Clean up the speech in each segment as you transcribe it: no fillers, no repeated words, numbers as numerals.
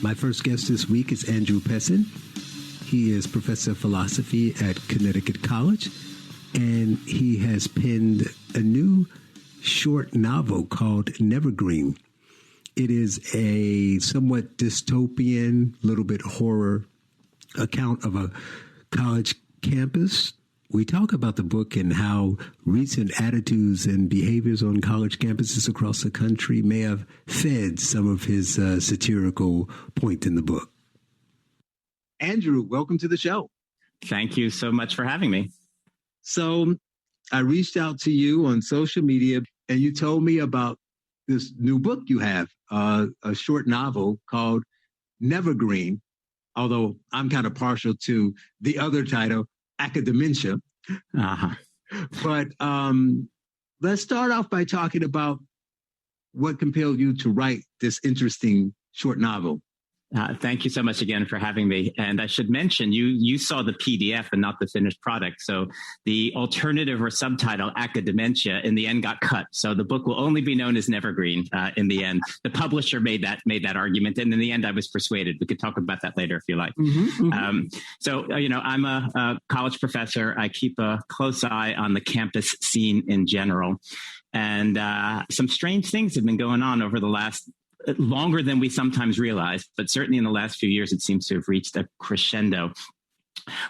My first guest this week is Andrew Pessin. He is professor of philosophy at Connecticut College, and he has penned a new short novel called Nevergreen. It is a somewhat dystopian, little bit horror account of a college campus. We talk about the book and how recent attitudes and behaviors on college campuses across the country may have fed some of his satirical point in the book. Andrew, welcome to the show. Thank you so much for having me. So I reached out to you on social media and you told me about this new book you have, a short novel called Nevergreen, although I'm kind of partial to the other title, Academia. Uh-huh. But let's start off by talking about what compelled you to write this interesting short novel. Thank you so much again for having me. And I should mention, you saw the PDF and not the finished product. So the alternative or subtitle, Academia, in the end got cut. So the book will only be known as Nevergreen in the end. The publisher made that argument. And in the end, I was persuaded. We could talk about that later if you like. I'm a college professor. I keep a close eye on the campus scene in general. And some strange things have been going on over the last longer than we sometimes realize, but certainly in the last few years, it seems to have reached a crescendo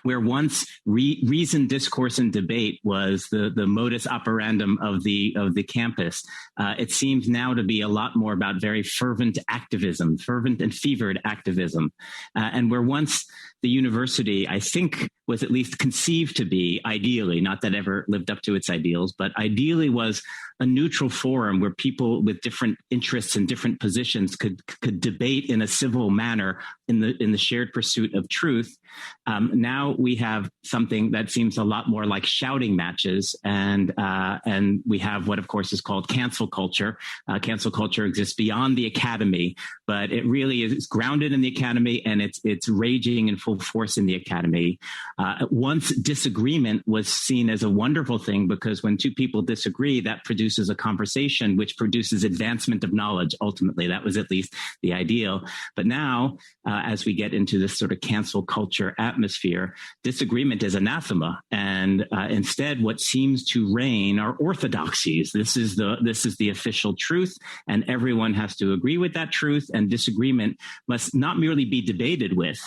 where once reason, discourse, and debate was the modus operandum of the campus. It seems now to be a lot more about very fervent and fevered activism. And where once the university, I think, was at least conceived to be ideally, not that ever lived up to its ideals, but ideally was a neutral forum where people with different interests and different positions could debate in a civil manner in the shared pursuit of truth. Now we have something that seems a lot more like shouting matches, and we have what, of course, is called cancel culture. Cancel culture exists beyond the academy, but it really is grounded in the academy, and it's raging in full force in the academy. Once disagreement was seen as a wonderful thing, because when two people disagree, that produces a conversation, which produces advancement of knowledge. Ultimately, that was at least the ideal. But now, as we get into this sort of cancel culture atmosphere, disagreement is anathema, and instead, what seems to reign are orthodoxies. This is the official truth, and everyone has to agree with that truth. And disagreement must not merely be debated with.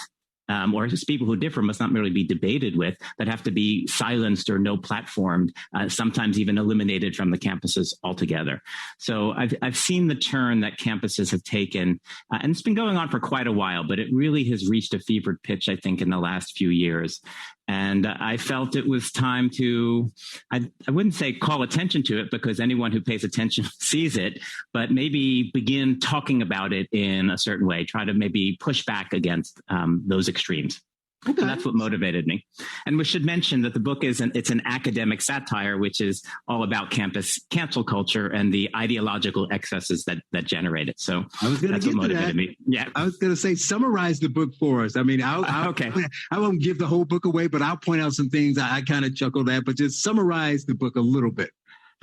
Or people who differ must not merely be debated with, but have to be silenced or no platformed, sometimes even eliminated from the campuses altogether. So I've seen the turn that campuses have taken, and it's been going on for quite a while, but it really has reached a fevered pitch, I think, in the last few years. And I felt it was time to, I wouldn't say call attention to it, because anyone who pays attention sees it, but maybe begin talking about it in a certain way, try to maybe push back against those extremes. Okay. And that's what motivated me. And we should mention that the book it's an academic satire, which is all about campus cancel culture and the ideological excesses that generate it. So that's what motivated me. Yeah, I was going to say, summarize the book for us. I mean, okay. I won't give the whole book away, but I'll point out some things I kind of chuckled at, but just summarize the book a little bit.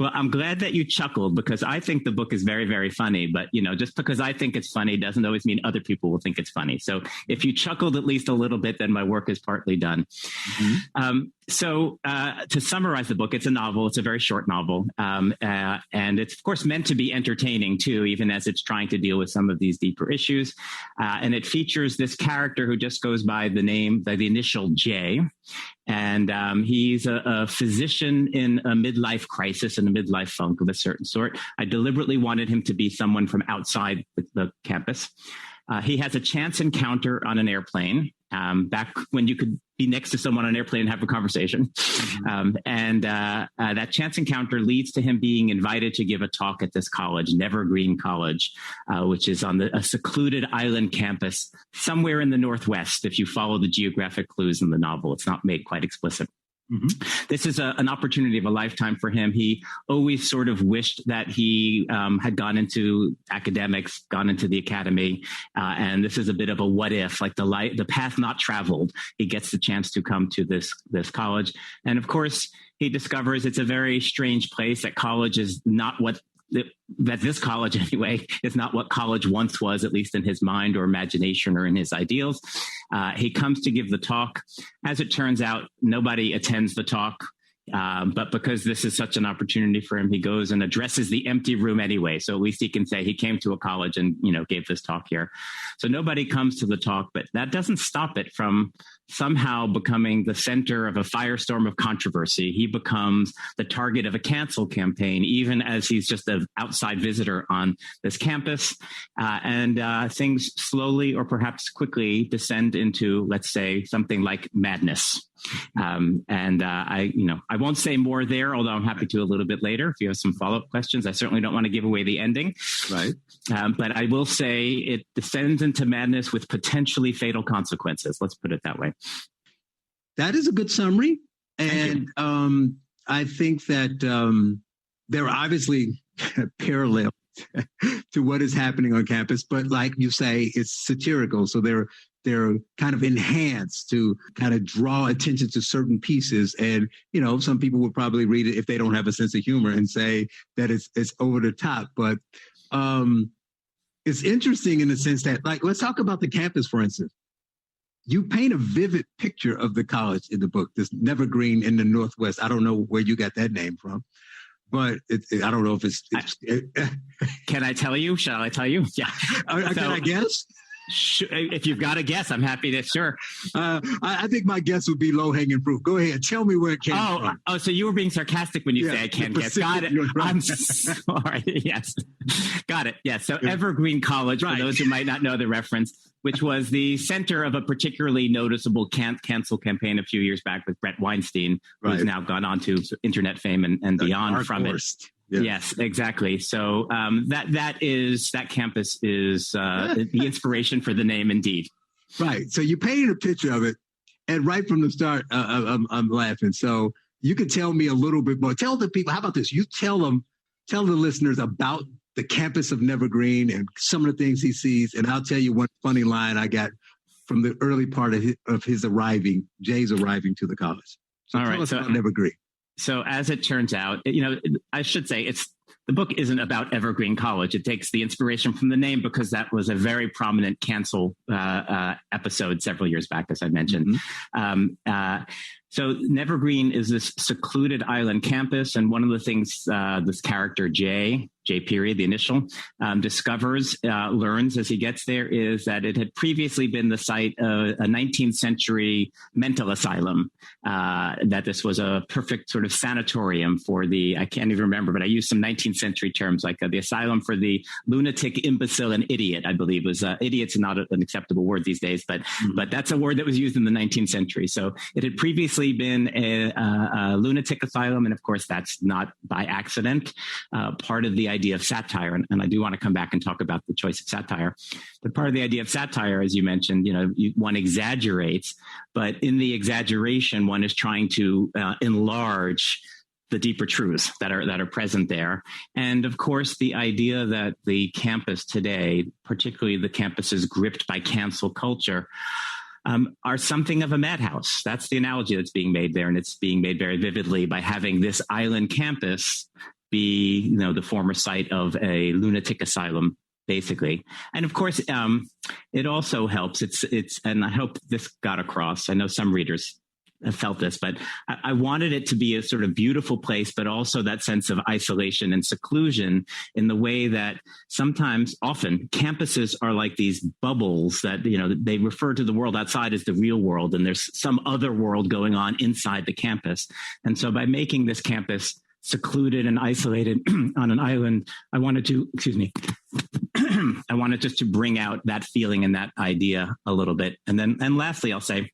Well, I'm glad that you chuckled, because I think the book is very, very funny. But, just because I think it's funny doesn't always mean other people will think it's funny. So if you chuckled at least a little bit, then my work is partly done. Mm-hmm. So to summarize the book, it's a novel. It's a very short novel. And it's, of course, meant to be entertaining, too, even as it's trying to deal with some of these deeper issues. And it features this character who just goes by the initial J. And he's a physician in a midlife crisis and a midlife funk of a certain sort. I deliberately wanted him to be someone from outside the campus. He has a chance encounter on an airplane, back when you could be next to someone on an airplane and have a conversation. Mm-hmm. That chance encounter leads to him being invited to give a talk at this college, Nevergreen College, which is on a secluded island campus somewhere in the Northwest. If you follow the geographic clues in the novel, it's not made quite explicit. Mm-hmm. This is an opportunity of a lifetime for him. He always sort of wished that he had gone into academics, gone into the academy. And this is a bit of a what if, like the path not traveled. He gets the chance to come to this college. And of course, he discovers it's a very strange place, that college is not what that this college anyway is not what college once was, at least in his mind or imagination or in his ideals. He comes to give the talk. As it turns out, nobody attends the talk. But because this is such an opportunity for him, he goes and addresses the empty room anyway. So at least he can say he came to a college and, gave this talk here. So nobody comes to the talk, but that doesn't stop it from somehow becoming the center of a firestorm of controversy. He becomes the target of a cancel campaign, even as he's just an outside visitor on this campus. And things slowly or perhaps quickly descend into, let's say, something like madness. I won't say more there, although I'm happy to a little bit later if you have some follow-up questions. I certainly don't want to give away the ending. Right. But I will say it descends into madness with potentially fatal consequences. Let's put it that way. That is a good summary. And I think that there are obviously parallels to what is happening on campus, but like you say, it's satirical. So they're kind of enhanced to kind of draw attention to certain pieces. And, some people would probably read it if they don't have a sense of humor and say that it's over the top. But it's interesting in the sense that, like, let's talk about the campus, for instance. You paint a vivid picture of the college in the book, this Nevergreen in the Northwest. I don't know where you got that name from, but I don't know if it's Can I tell you? Shall I tell you? Yeah. Can I guess? If you've got a guess, I'm happy to. Sure. I think my guess would be low-hanging fruit. Go ahead. Tell me where it came from. Oh, so you were being sarcastic when you say I can't guess. Got it. I'm sorry. Yes. Got it. Yes. So Evergreen College, for those who might not know the reference, which was the center of a particularly noticeable cancel campaign a few years back with Brett Weinstein, who's now gone on to internet fame and beyond from it. Yes, exactly. So that campus is the inspiration for the name, indeed. Right. So you painted a picture of it, and right from the start, I'm laughing. So you could tell me a little bit more. Tell the people. How about this? You tell the listeners about the campus of Nevergreen and some of the things he sees, and I'll tell you one funny line I got from the early part of his arriving, Jay's arriving to the college. So tell us about Nevergreen. So as it turns out, I should say the book isn't about Evergreen College. It takes the inspiration from the name because that was a very prominent cancel episode several years back, as I mentioned. Mm-hmm. So Nevergreen is this secluded island campus. And one of the things this character, J period, the initial, learns as he gets there is that it had previously been the site of a 19th century mental asylum, that this was a perfect sort of sanatorium for I can't even remember, but I used some 19th century terms like the asylum for the lunatic, imbecile, and idiot, I believe was, idiot's not an acceptable word these days, but that's a word that was used in the 19th century. So it had previously been a lunatic asylum. And of course, that's not by accident. Part of the idea of satire, and I do want to come back and talk about the choice of satire, but part of the idea of satire, as you mentioned, one exaggerates, but in the exaggeration, one is trying to enlarge the deeper truths that are present there. And of course, the idea that the campus today, particularly the campuses gripped by cancel culture, are something of a madhouse. That's the analogy that's being made there. And it's being made very vividly by having this island campus be, the former site of a lunatic asylum, basically. And of course, it also helps. And I hope this got across. I know some readers have felt this, but I wanted it to be a sort of beautiful place, but also that sense of isolation and seclusion in the way that often campuses are like these bubbles that, they refer to the world outside as the real world. And there's some other world going on inside the campus. And so by making this campus secluded and isolated on an island, I wanted just to bring out that feeling and that idea a little bit. And lastly, I'll say,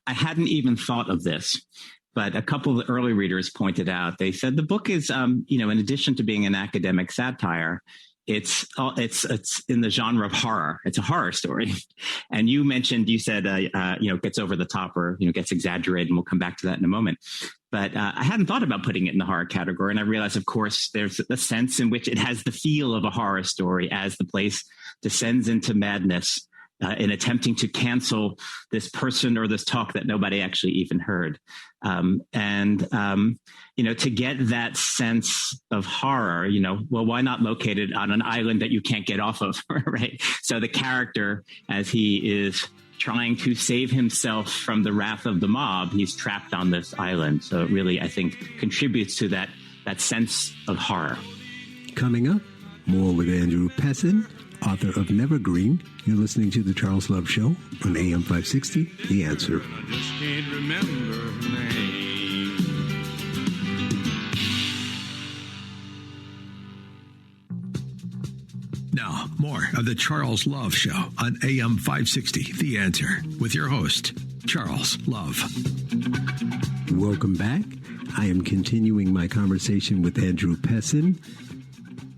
I hadn't even thought of this, but a couple of the early readers pointed out, they said the book is, in addition to being an academic satire, it's in the genre of horror. It's a horror story. And you said, gets over the top or, gets exaggerated, and we'll come back to that in a moment. But I hadn't thought about putting it in the horror category. And I realized, of course, there's a sense in which it has the feel of a horror story as the place descends into madness. in attempting to cancel this person or this talk that nobody actually even heard. To get that sense of horror, well, why not locate it on an island that you can't get off of, right? So the character, as he is trying to save himself from the wrath of the mob, he's trapped on this island. So it really, I think, contributes to that sense of horror. Coming up, more with Andrew Pessin, author of Nevergreen. You're listening to The Charles Love Show on AM 560, The Answer. I just can't remember her name. Now, more of The Charles Love Show on AM 560, The Answer, with your host, Charles Love. Welcome back. I am continuing my conversation with Andrew Pessin,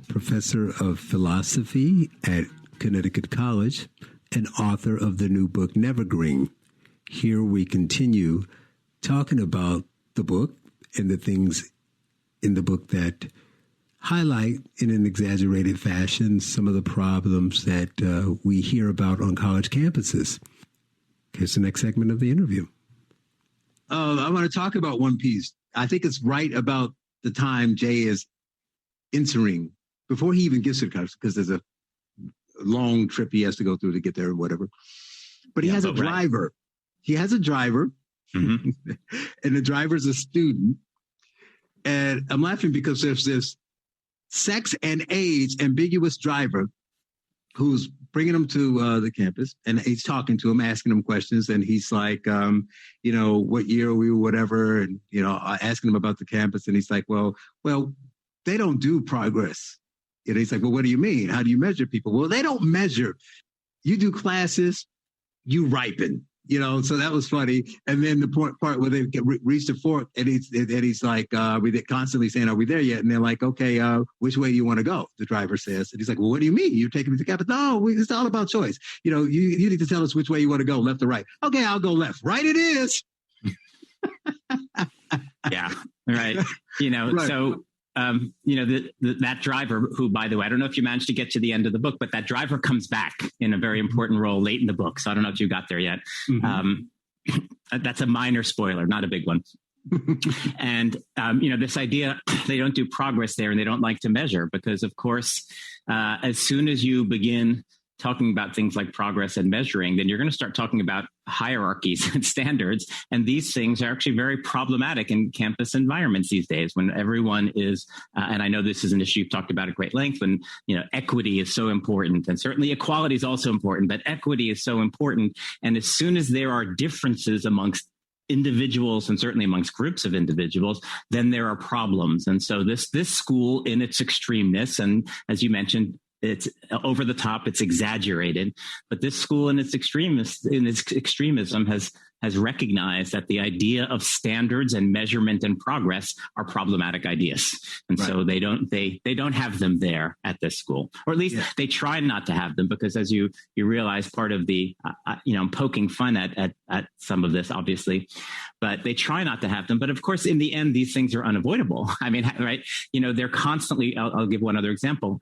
professor of philosophy at Connecticut College and author of the new book, Nevergreen. Here we continue talking about the book and the things in the book that highlight in an exaggerated fashion some of the problems that we hear about on college campuses. Here's the next segment of the interview. I want to talk about One Piece. I think it's right about the time Jay is entering, before he even gets to the college, because there's a long trip he has to go through to get there or whatever. But he has a driver. Right. He has a driver, and the driver's a student. And I'm laughing because there's this sex and age ambiguous driver who's bringing him to the campus, and he's talking to him, asking him questions, and he's like, what year are we, whatever, and asking him about the campus, and he's like, well, they don't do progress. And he's like, well, what do you mean? How do you measure people? Well, they don't measure. You do classes, you ripen. So that was funny. And then the part where they reach the fork, and he's like, we're constantly saying, are we there yet? And they're like, okay, which way do you want to go? The driver says. And he's like, well, what do you mean? You're taking me to campus? No, it's all about choice. You need to tell us which way you want to go, left or right. Okay, I'll go left. Right it is. Yeah, right. Right. So... that driver, who, by the way, I don't know if you managed to get to the end of the book, but that driver comes back in a very important role late in the book. So I don't know if you got there yet. That's a minor spoiler, not a big one. And, this idea, they don't do progress there and they don't like to measure because, of course, as soon as you begin talking about things like progress and measuring, then you're going to start talking about hierarchies and standards. And these things are actually very problematic in campus environments these days when everyone is, and I know this is an issue you've talked about at great length, when, equity is so important, and certainly equality is also important, but equity is so important. And as soon as there are differences amongst individuals and certainly amongst groups of individuals, then there are problems. And so this school in its extremeness, and as you mentioned, it's over the top, it's exaggerated, but this school in its extremism has recognized that the idea of standards and measurement and progress are problematic ideas. And so they don't have them there at this school, or at least they try not to have them, because as you realize, part of the, I'm poking fun at some of this, obviously, but they try not to have them. But of course, in the end, these things are unavoidable. I mean, right. They're constantly, I'll give one other example.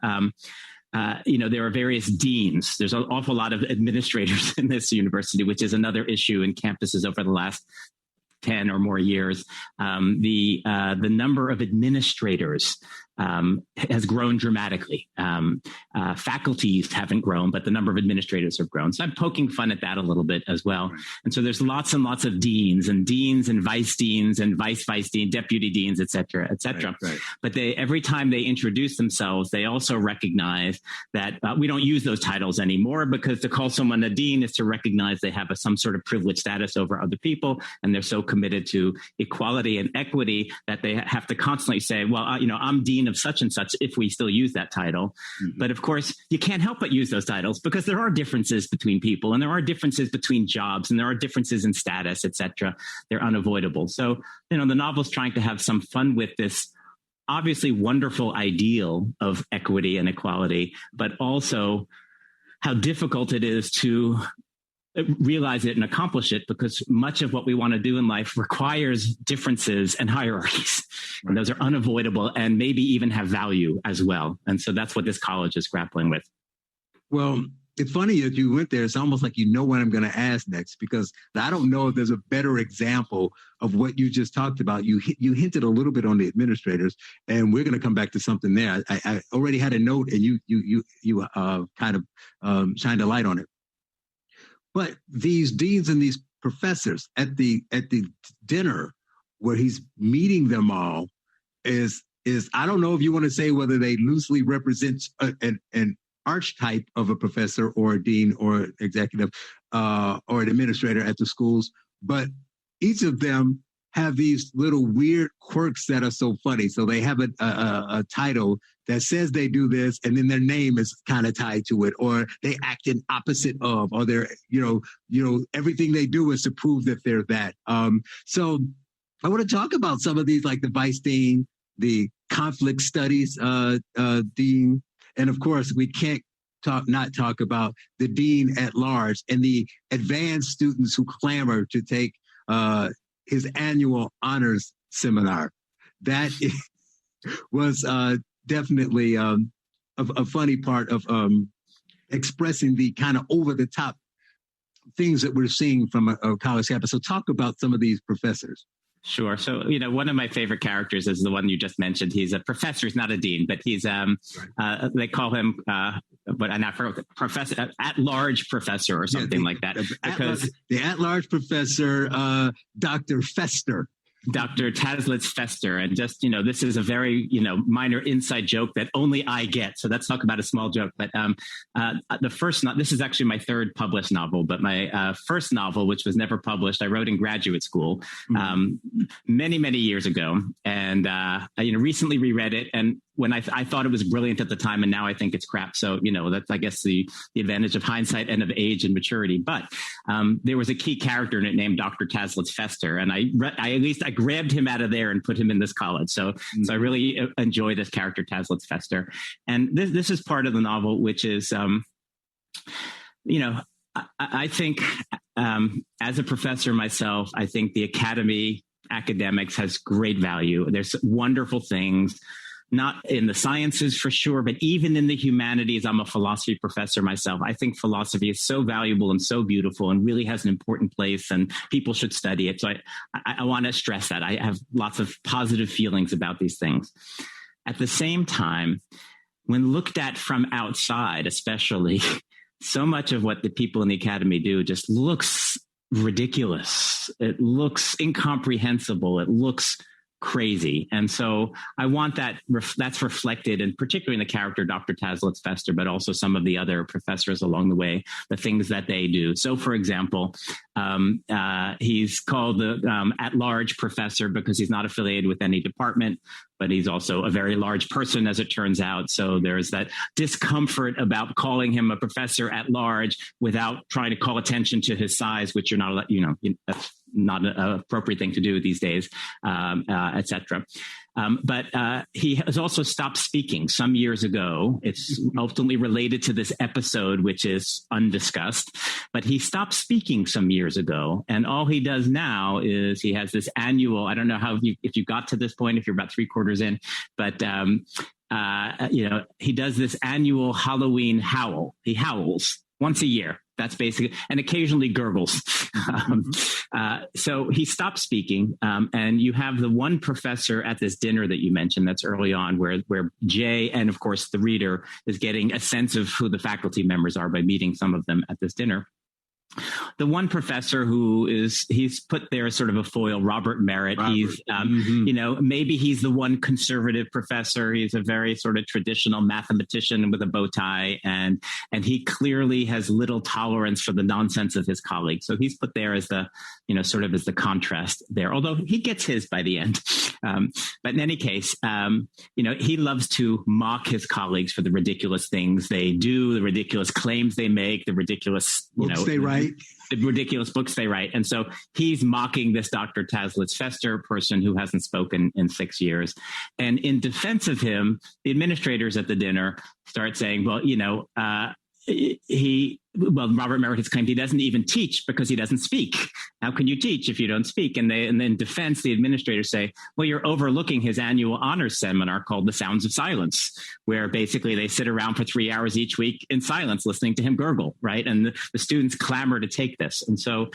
There are various deans. There's an awful lot of administrators in this university, which is another issue in campuses over the last 10 or more years. The number of administrators has grown dramatically. Faculties haven't grown, but the number of administrators have grown. So I'm poking fun at that a little bit as well. Right. And so there's lots and lots of deans and vice deans and vice dean, deputy deans, et cetera, et cetera. Right. But every time they introduce themselves, they also recognize that we don't use those titles anymore, because to call someone a dean is to recognize they have some sort of privileged status over other people. And they're so committed to equality and equity that they have to constantly say, well, I'm dean of such and such, if we still use that title. Mm-hmm. But of course, you can't help but use those titles, because there are differences between people, and there are differences between jobs, and there are differences in status, et cetera. They're unavoidable. So, the novel's trying to have some fun with this obviously wonderful ideal of equity and equality, but also how difficult it is to realize it and accomplish it, because much of what we want to do in life requires differences and hierarchies. Right. And those are unavoidable and maybe even have value as well. And so that's what this college is grappling with. Well, it's funny that you went there. It's almost like you know what I'm going to ask next, because I don't know if there's a better example of what you just talked about. You hinted a little bit on the administrators, and we're going to come back to something there. I already had a note, and you kind of shined a light on it. But these deans and these professors at the dinner where he's meeting them all is I don't know if you want to say whether they loosely represent an archetype of a professor or a dean or executive or an administrator at the schools, but each of them have these little weird quirks that are so funny. So they have a title that says they do this, and then their name is kind of tied to it, or they act in opposite of, or they're, everything they do is to prove that they're that. So I want to talk about some of these, like the vice dean, the conflict studies dean, and of course, we can't not talk about the dean at large and the advanced students who clamor to take his annual honors seminar. That was definitely a funny part of expressing the kind of over-the-top things that we're seeing from a college campus. So talk about some of these professors. Sure. So, one of my favorite characters is the one you just mentioned. He's a professor. He's not a dean, but he's, they call him, professor, at-large professor or something like that. Because the at-large professor, Dr. Fester. Dr. Taslitz Fester. And just, this is a very, minor inside joke that only I get. So let's talk about a small joke. But this is actually my third published novel, but my first novel, which was never published, I wrote in graduate school many, many years ago. And I recently reread it. And when I thought it was brilliant at the time, and now I think it's crap. So, that's, I guess, the advantage of hindsight and of age and maturity. But there was a key character in it named Dr. Taslitz Fester. And I grabbed him out of there and put him in this college. So I really enjoy this character, Taslitz Fester. And this is part of the novel, which is, I think as a professor myself, I think the academics has great value. There's wonderful things, not in the sciences for sure, but even in the humanities. I'm a philosophy professor myself. I think philosophy is so valuable and so beautiful and really has an important place, and people should study it. So I want to stress that. I have lots of positive feelings about these things. At the same time, when looked at from outside, especially, so much of what the people in the academy do just looks ridiculous. It looks incomprehensible. It looks crazy. And so I want that's reflected, and particularly in the character Dr. Taslitz Fester, but also some of the other professors along the way, the things that they do. So, for example, he's called the at-large professor because he's not affiliated with any department, but he's also a very large person, as it turns out. So there's that discomfort about calling him a professor at large without trying to call attention to his size, which you're not, that's not an appropriate thing to do these days, etc. But he has also stopped speaking some years ago. It's ultimately related to this episode, which is undiscussed. But he stopped speaking some years ago. And all he does now is he has this annual, I don't know if you got to this point, if you're about 3/4 in, but he does this annual Halloween howl. He howls once a year. That's basically, and occasionally gurgles. So he stopped speaking. And you have the one professor at this dinner that you mentioned that's early on where Jay and, of course, the reader is getting a sense of who the faculty members are by meeting some of them at this dinner. The one professor he's put there as sort of a foil, Robert Merritt. He's, maybe he's the one conservative professor. He's a very sort of traditional mathematician with a bow tie, and he clearly has little tolerance for the nonsense of his colleagues. So he's put there as the, sort of as the contrast there, although he gets his by the end. But in any case, he loves to mock his colleagues for the ridiculous things they do, the ridiculous claims they make, the ridiculous, books they write. The ridiculous books they write. And so he's mocking this Dr. Taslitz Fester person who hasn't spoken in 6 years. And in defense of him, the administrators at the dinner start saying, well, Robert Merritt has claimed he doesn't even teach because he doesn't speak. how can you teach if you don't speak? And then in defense, the administrators say, well, you're overlooking his annual honors seminar called The Sounds of Silence, where basically they sit around for 3 hours each week in silence, listening to him gurgle, right? And the students clamor to take this. And so,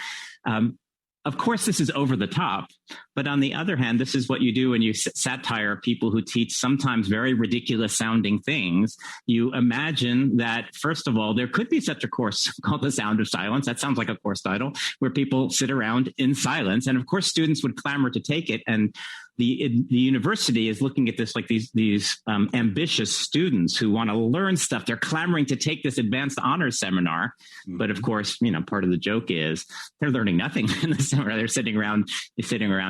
of course, this is over the top. But on the other hand, this is what you do when you satire people who teach sometimes very ridiculous sounding things. You imagine that, first of all, there could be such a course called The Sound of Silence. That sounds like a course title, where people sit around in silence. And of course, students would clamor to take it. And the university is looking at this like these ambitious students who want to learn stuff. They're clamoring to take this advanced honors seminar. Mm-hmm. But of course, part of the joke is they're learning nothing in the seminar. They're sitting around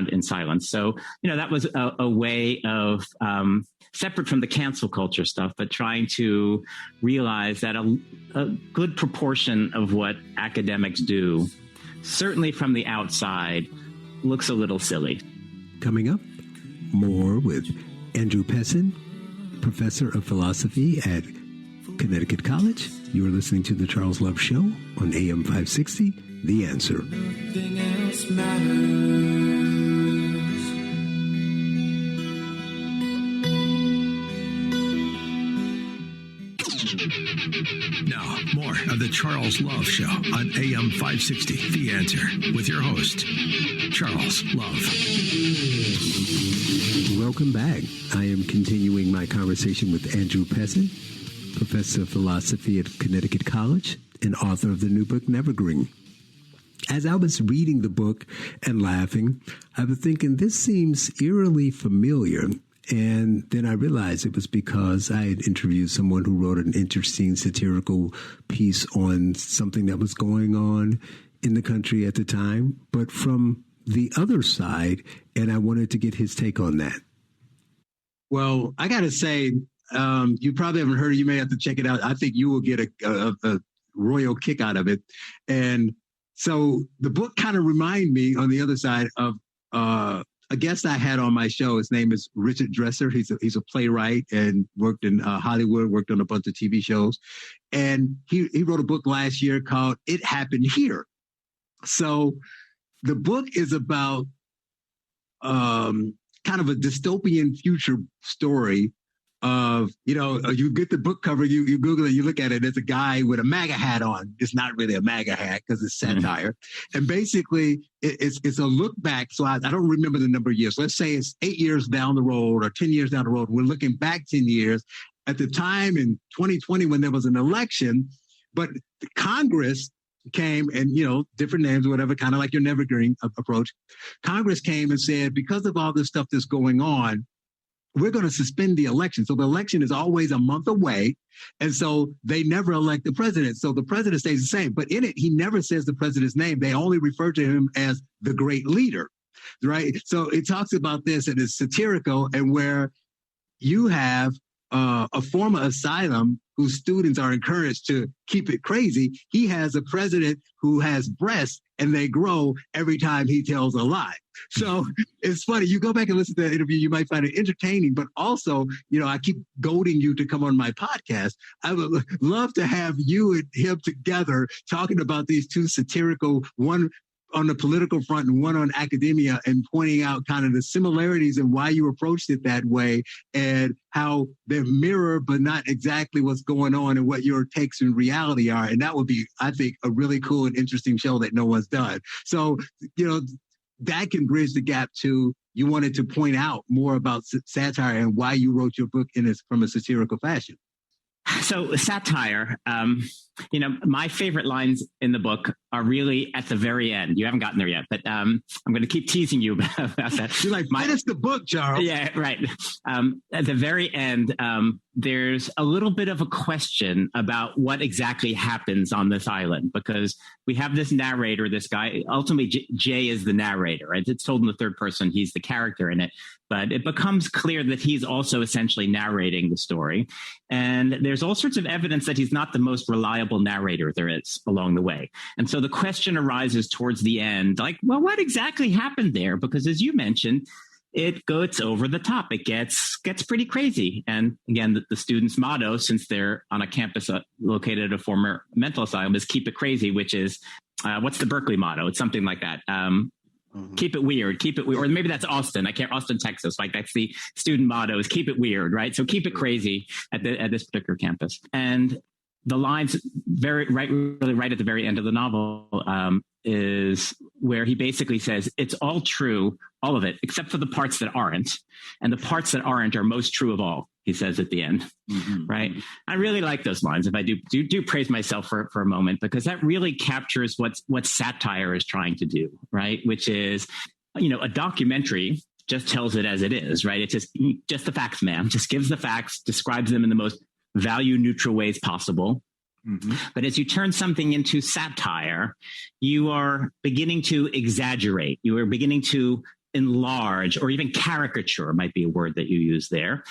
in silence. So, that was a way of separate from the cancel culture stuff, but trying to realize that a good proportion of what academics do, certainly from the outside, looks a little silly. Coming up, more with Andrew Pessin, professor of philosophy at Connecticut College. You're listening to The Charles Love Show on AM 560, The Answer. Nothing else matters. Now, more of The Charles Love Show on AM 560, The Answer, with your host, Charles Love. Welcome back. I am continuing my conversation with Andrew Pessin, professor of philosophy at Connecticut College and author of the new book, Nevergreen. As I was reading the book and laughing, I was thinking, this seems eerily familiar. And then I realized it was because I had interviewed someone who wrote an interesting satirical piece on something that was going on in the country at the time, but from the other side, and I wanted to get his take on that. Well, I got to say, you probably haven't heard it. You may have to check it out. I think you will get a royal kick out of it. And so the book kind of reminded me on the other side of a guest I had on my show. His name is Richard Dresser. He's a playwright and worked in Hollywood, worked on a bunch of TV shows. And he wrote a book last year called It Happened Here. So the book is about kind of a dystopian future story of, you get the book cover, you Google it, you look at it, there's a guy with a MAGA hat on. It's not really a MAGA hat because it's satire. Mm-hmm. And basically it's a look back. So I don't remember the number of years. Let's say it's 8 years down the road or 10 years down the road. We're looking back 10 years at the time in 2020 when there was an election, but the Congress came and, different names or whatever, kind of like your Nevergreen approach. Congress came and said, because of all this stuff that's going on, we're going to suspend the election. So the election is always a month away. And so they never elect the president. So the president stays the same. But in it, he never says the president's name. They only refer to him as the great leader, right? So it talks about this and it's satirical, and where you have a former asylum whose students are encouraged to keep it crazy. He has a president who has breasts and they grow every time he tells a lie. So it's funny. You go back and listen to that interview, you might find it entertaining, but also, I keep goading you to come on my podcast. I would love to have you and him together talking about these two satirical, one on the political front and one on academia, and pointing out kind of the similarities and why you approached it that way and how they mirror, but not exactly what's going on and what your takes in reality are. And that would be, I think, a really cool and interesting show that no one's done. So, that can bridge the gap to, you wanted to point out more about satire and why you wrote your book from a satirical fashion. So satire, my favorite lines in the book are really at the very end. You haven't gotten there yet, but I'm going to keep teasing you about that. You're like, finish the book, Charles. Yeah, right. At the very end, there's a little bit of a question about what exactly happens on this island, because we have this narrator, this guy, ultimately Jay is the narrator, right? It's told in the third person, he's the character in it, but it becomes clear that he's also essentially narrating the story. And there's all sorts of evidence that he's not the most reliable narrator there is along the way. And so the question arises towards the end, like, well, what exactly happened there? Because as you mentioned, it goes over the top. It gets pretty crazy. And again, the students' motto, since they're on a campus located at a former mental asylum, is keep it crazy, which is, what's the Berkeley motto? It's something like that. Keep it weird, or maybe that's Austin. Austin, Texas. Like that's the student motto is keep it weird, right? So keep it crazy at this particular campus. And the lines really right at the very end of the novel is where he basically says it's all true, all of it, except for the parts that aren't. And the parts that aren't are most true of all, he says at the end, right? I really like those lines. If I do praise myself for a moment, because that really captures what satire is trying to do, right? Which is, a documentary just tells it as it is, right? It's just the facts, man. Just gives the facts, describes them in the most value neutral ways possible. But as you turn something into satire, you are beginning to exaggerate. You are beginning to enlarge, or even caricature might be a word that you use there.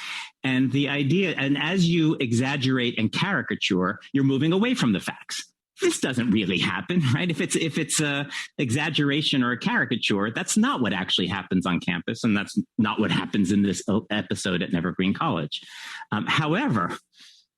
And the idea, and as you exaggerate and caricature, you're moving away from the facts. This doesn't really happen, right? If it's a exaggeration or a caricature, that's not what actually happens on campus, and that's not what happens in this episode at Nevergreen College. However,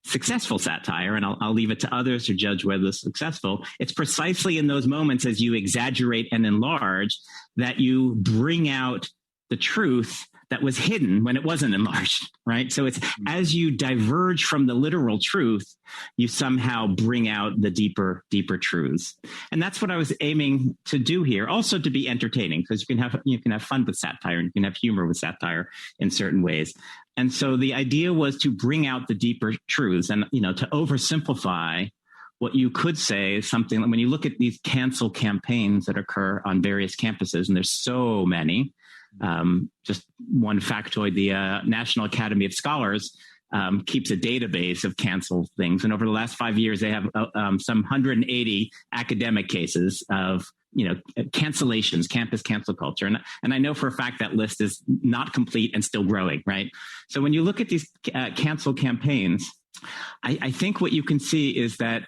successful satire, and I'll leave it to others to judge whether it's successful, it's precisely in those moments as you exaggerate and enlarge that you bring out the truth that was hidden when it wasn't enlarged, right? So it's as you diverge from the literal truth, you somehow bring out the deeper truths. And that's what I was aiming to do here, also to be entertaining, because you can have fun with satire and you can have humor with satire in certain ways. And so the idea was to bring out the deeper truths and, to oversimplify what you could say is something when you look at these cancel campaigns that occur on various campuses, and there's so many. Just one factoid, the National Academy of Scholars keeps a database of canceled things. And over the last 5 years, they have some 180 academic cases of cancellations, campus cancel culture. And I know for a fact that list is not complete and still growing, right? So when you look at these cancel campaigns, I think what you can see is that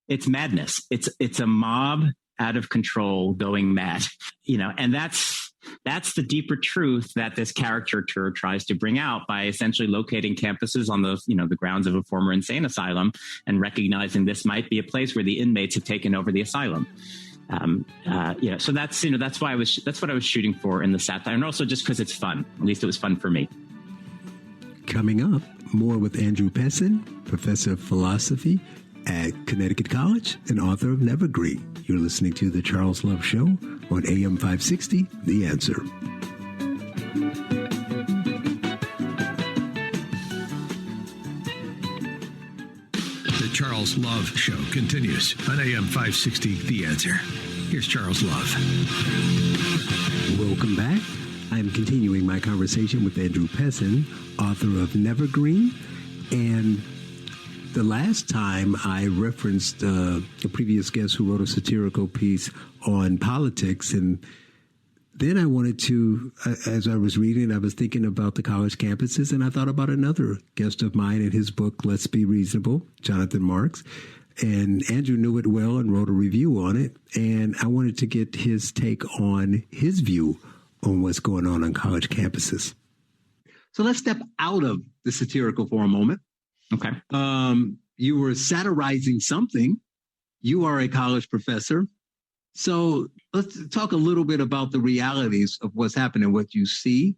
it's madness. It's a mob out of control going mad, and that's the deeper truth that this caricature tries to bring out by essentially locating campuses on the grounds of a former insane asylum and recognizing this might be a place where the inmates have taken over the asylum. So that's what I was shooting for in the satire, and also just because it's fun. At least it was fun for me. Coming up, more with Andrew Pessin, professor of philosophy at Connecticut College and author of Nevergreen. You're listening to The Charles Love Show on AM 560, The Answer. The Charles Love Show continues on AM 560, The Answer. Here's Charles Love. Welcome back. I'm continuing my conversation with Andrew Pessin, author of Nevergreen. And the last time I referenced a previous guest who wrote a satirical piece on politics, and then I wanted to, as I was reading, I was thinking about the college campuses, and I thought about another guest of mine in his book, Let's Be Reasonable, Jonathan Marks. And Andrew knew it well and wrote a review on it, and I wanted to get his take on his view on what's going on college campuses. So let's step out of the satirical for a moment. Okay. You were satirizing something. You are a college professor. So let's talk a little bit about the realities of what's happening, what you see.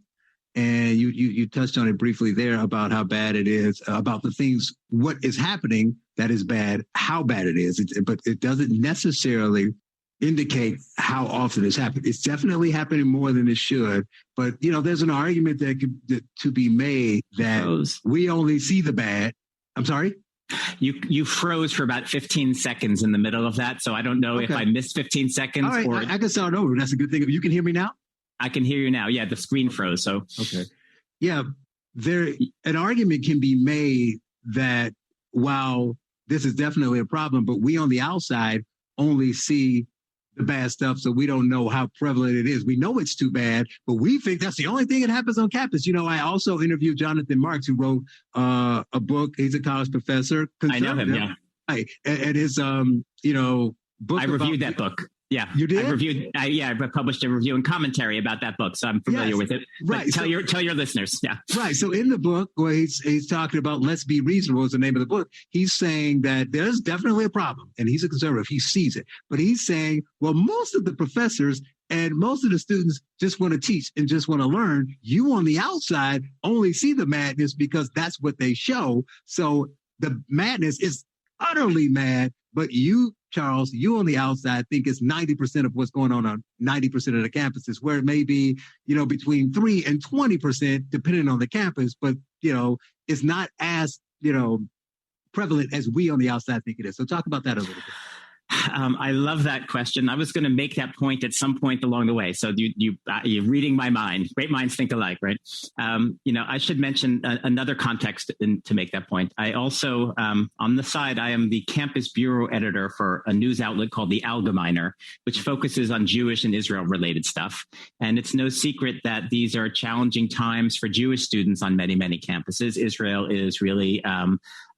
And you touched on it briefly there about how bad it is, about the things, what is happening that is bad, how bad it is. But it doesn't necessarily indicate how often it's happened. It's definitely happening more than it should. But, there's an argument to be made that we only see the bad. I'm sorry? You froze for about 15 seconds in the middle of that. So I don't know if I missed 15 seconds. All right, I can start over. That's a good thing. You can hear me now? I can hear you now. Yeah, the screen froze. So okay. Yeah, an argument can be made that while this is definitely a problem, but we on the outside only see the bad stuff, so we don't know how prevalent it is. We know it's too bad, but we think that's the only thing that happens on campus. I also interviewed Jonathan Marks, who wrote a book. He's a college professor. I know him, yeah. Right. And his, book. I reviewed that book. Yeah, You did? I published a review and commentary about that book, so I'm familiar with it. Right. But tell your listeners. Yeah. Right. So in the book, where he's talking about "Let's Be Reasonable" is the name of the book. He's saying that there's definitely a problem, and he's a conservative. He sees it, but he's saying, well, most of the professors and most of the students just want to teach and just want to learn. You on the outside only see the madness because that's what they show. So the madness is utterly mad, but you, Charles, you on the outside think it's 90% of what's going on 90% of the campuses, where it may be, between 3 and 20%, depending on the campus, but, it's not as, prevalent as we on the outside think it is. So talk about that a little bit. I love that question. I was going to make that point at some point along the way. So you're reading my mind. Great minds think alike, right? I should mention another context to make that point. I also, on the side, I am the campus bureau editor for a news outlet called The Allgemeiner, which focuses on Jewish and Israel-related stuff. And it's no secret that these are challenging times for Jewish students on many, many campuses. Israel is really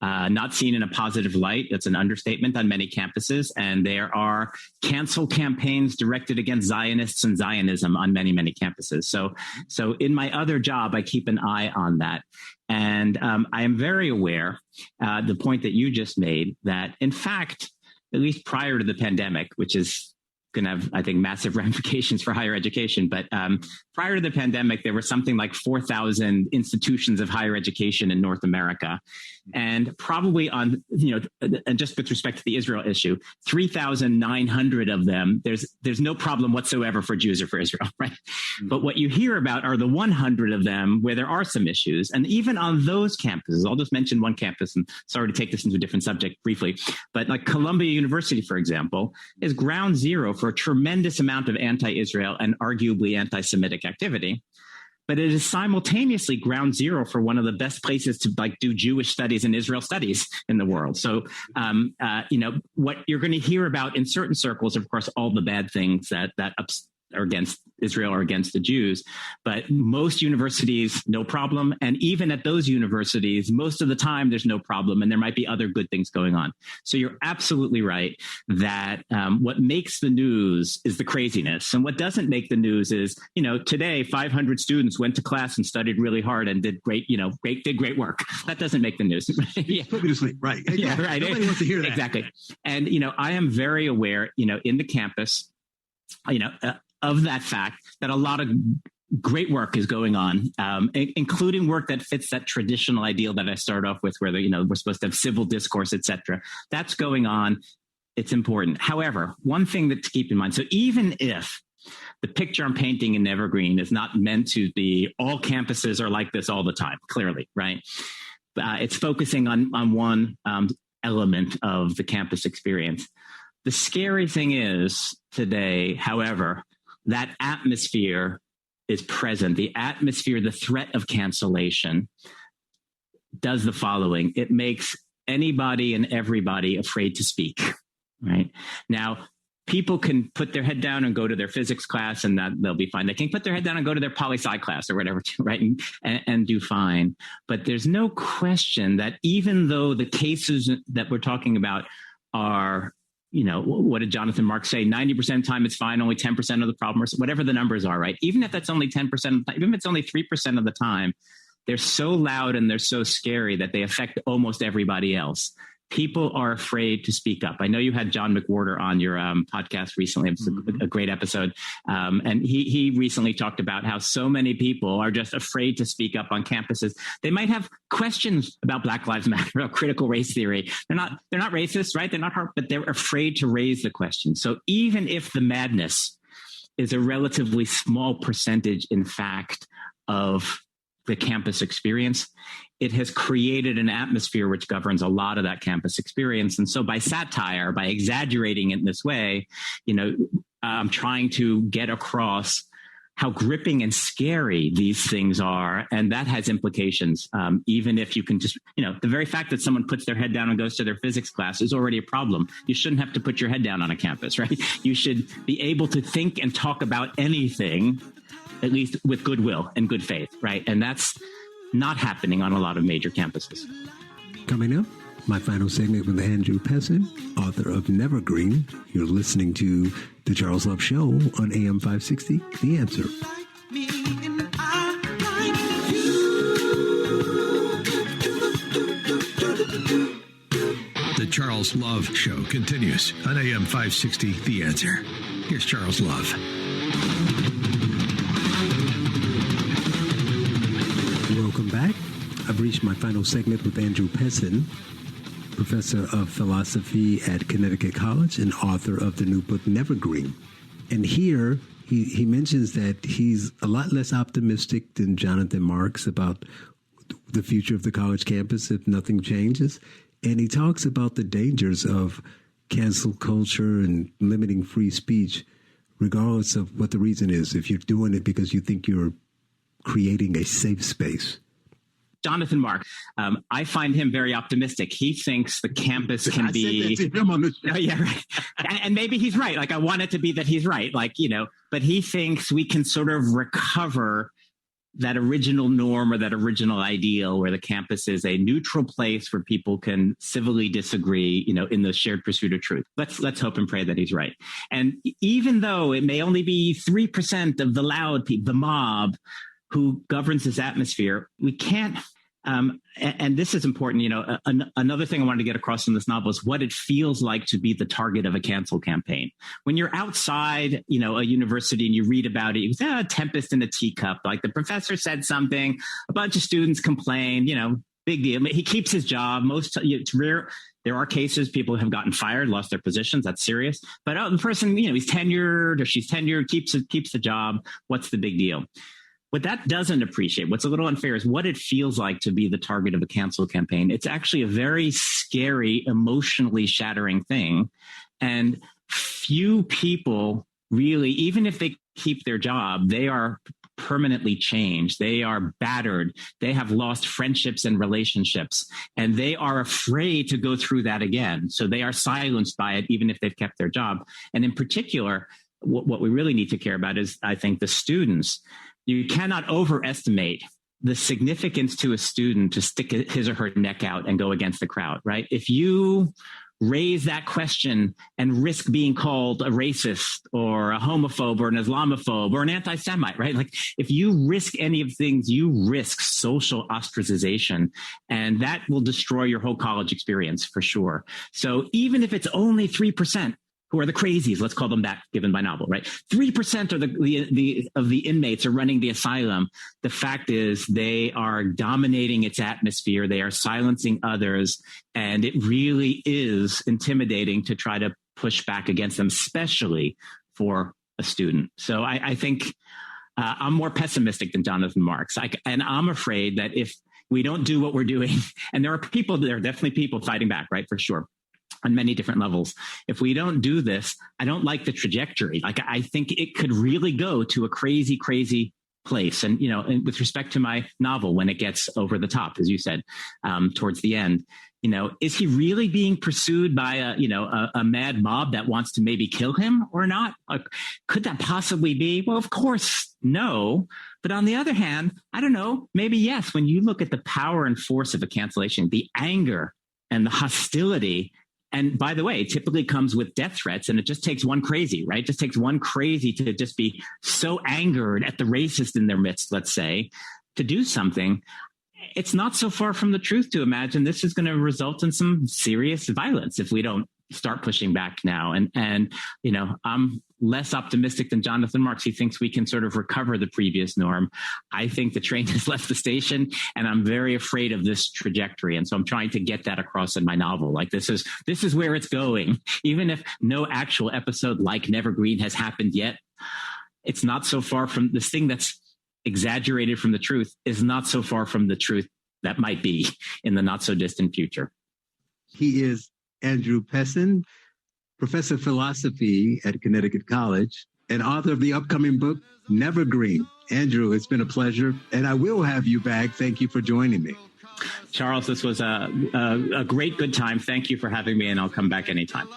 not seen in a positive light. That's an understatement on many campuses. And there are cancel campaigns directed against Zionists and Zionism on many, many campuses. So in my other job, I keep an eye on that. And I am very aware, the point that you just made, that in fact, at least prior to the pandemic, which is going to have, I think, massive ramifications for higher education. But prior to the pandemic, there were something like 4,000 institutions of higher education in North America. And probably on, and just with respect to the Israel issue, 3,900 of them, there's no problem whatsoever for Jews or for Israel, right? Mm-hmm. But what you hear about are the 100 of them where there are some issues. And even on those campuses, I'll just mention one campus, and sorry to take this into a different subject briefly, but like Columbia University, for example, is ground zero for a tremendous amount of anti-Israel and arguably anti-Semitic activity. But it is simultaneously ground zero for one of the best places to do Jewish studies and Israel studies in the world. So, what you're going to hear about in certain circles, of course, all the bad things that are against Israel or against the Jews, but most universities, no problem. And even at those universities, most of the time, there's no problem. And there might be other good things going on. So you're absolutely right that what makes the news is the craziness. And what doesn't make the news is, today, 500 students went to class and studied really hard and did great work. That doesn't make the news. Yeah. Put me to sleep. Right. Exactly. Yeah, right. Nobody wants to hear that. Exactly. And, I am very aware, in the campus, of that fact that a lot of great work is going on, including work that fits that traditional ideal that I started off with, where we're supposed to have civil discourse, et cetera. That's going on. It's important. However, one thing to keep in mind, so even if the picture I'm painting in Nevergreen is not meant to be all campuses are like this all the time, clearly, right? It's focusing on one element of the campus experience. The scary thing is today, however, that atmosphere is present. The atmosphere, the threat of cancellation does the following. It makes anybody and everybody afraid to speak, right? Now, people can put their head down and go to their physics class and that they'll be fine. They can put their head down and go to their poli-sci class or whatever, right? And do fine. But there's no question that even though the cases that we're talking about are, what did Jonathan Marks say? 90% of the time it's fine, only 10% of the problem, or whatever the numbers are, right? Even if that's only 10% of the time, even if it's only 3% of the time, they're so loud and they're so scary that they affect almost everybody else. People are afraid to speak up. I know you had John McWhorter on your podcast recently. It was a great episode. And he recently talked about how so many people are just afraid to speak up on campuses. They might have questions about Black Lives Matter, about critical race theory. They're not racist, right? They're not hard, but they're afraid to raise the question. So even if the madness is a relatively small percentage, in fact, of the campus experience, it has created an atmosphere which governs a lot of that campus experience. And so by satire, by exaggerating it in this way, I'm trying to get across how gripping and scary these things are. And that has implications. Even if you can just, the very fact that someone puts their head down and goes to their physics class is already a problem. You shouldn't have to put your head down on a campus, right? You should be able to think and talk about anything, at least with goodwill and good faith, right? And that's not happening on a lot of major campuses. Coming up, my final segment with Andrew Pessin, author of Nevergreen. You're listening to The Charles Love Show on AM 560, The Answer. The Charles Love Show continues on AM 560, The Answer. Here's Charles Love. Welcome back. I've reached my final segment with Andrew Pessin, professor of philosophy at Connecticut College and author of the new book, Nevergreen. And here he mentions that he's a lot less optimistic than Jonathan Marks about the future of the college campus if nothing changes. And he talks about the dangers of cancel culture and limiting free speech, regardless of what the reason is, if you're doing it because you think you're creating a safe space. Jonathan Mark, I find him very optimistic. He thinks the campus can be. Said that to him on the show. Oh, yeah, right. And maybe he's right. Like, I want it to be that he's right. Like, but he thinks we can sort of recover that original norm or that original ideal where the campus is a neutral place where people can civilly disagree, in the shared pursuit of truth. Let's hope and pray that he's right. And even though it may only be 3% of the loud people, the mob, who governs this atmosphere, we can't, and this is important, another thing I wanted to get across in this novel is what it feels like to be the target of a cancel campaign. When you're outside, a university and you read about it, you say, a tempest in a teacup, like the professor said something, a bunch of students complained, big deal. He keeps his job. It's rare. There are cases people have gotten fired, lost their positions. That's serious. But the person, he's tenured or she's tenured, keeps the job. What's the big deal? What that doesn't appreciate, what's a little unfair, is what it feels like to be the target of a cancel campaign. It's actually a very scary, emotionally shattering thing. And few people really, even if they keep their job, they are permanently changed. They are battered. They have lost friendships and relationships, and they are afraid to go through that again. So they are silenced by it, even if they've kept their job. And in particular, what we really need to care about is, I think, the students. You cannot overestimate the significance to a student to stick his or her neck out and go against the crowd, right? If you raise that question and risk being called a racist or a homophobe or an Islamophobe or an anti-Semite, right? Like, if you risk any of the things, you risk social ostracization, and that will destroy your whole college experience for sure. So even if it's only 3%, who are the crazies, let's call them that, given my novel, right? 3% of the inmates are running the asylum. The fact is they are dominating its atmosphere. They are silencing others. And it really is intimidating to try to push back against them, especially for a student. So I think I'm more pessimistic than Jonathan Marks. And I'm afraid that if we don't do what we're doing, and there are definitely people fighting back, right, for sure, on many different levels. If we don't do this, I don't like the trajectory. Like, I think it could really go to a crazy, crazy place. And, and with respect to my novel, when it gets over the top, as you said, towards the end, is he really being pursued by a mad mob that wants to maybe kill him or not? Like, could that possibly be? Well, of course, no. But on the other hand, I don't know, maybe yes. When you look at the power and force of a cancellation, the anger and the hostility. And by the way, it typically comes with death threats, and it just takes one crazy, right? It just takes one crazy to just be so angered at the racist in their midst, let's say, to do something. It's not so far from the truth to imagine this is going to result in some serious violence if we don't start pushing back now. And I'm less optimistic than Jonathan Marks. He thinks we can sort of recover the previous norm. I think the train has left the station, and I'm very afraid of this trajectory. And so I'm trying to get that across in my novel. Like, this is where it's going. Even if no actual episode like Nevergreen has happened yet, it's not so far from this thing that's exaggerated from the truth is not so far from the truth that might be in the not so distant future. He is Andrew Pessin, professor of philosophy at Connecticut College and author of the upcoming book, Nevergreen. Andrew, it's been a pleasure, and I will have you back. Thank you for joining me. Charles, this was a great, good time. Thank you for having me, and I'll come back anytime.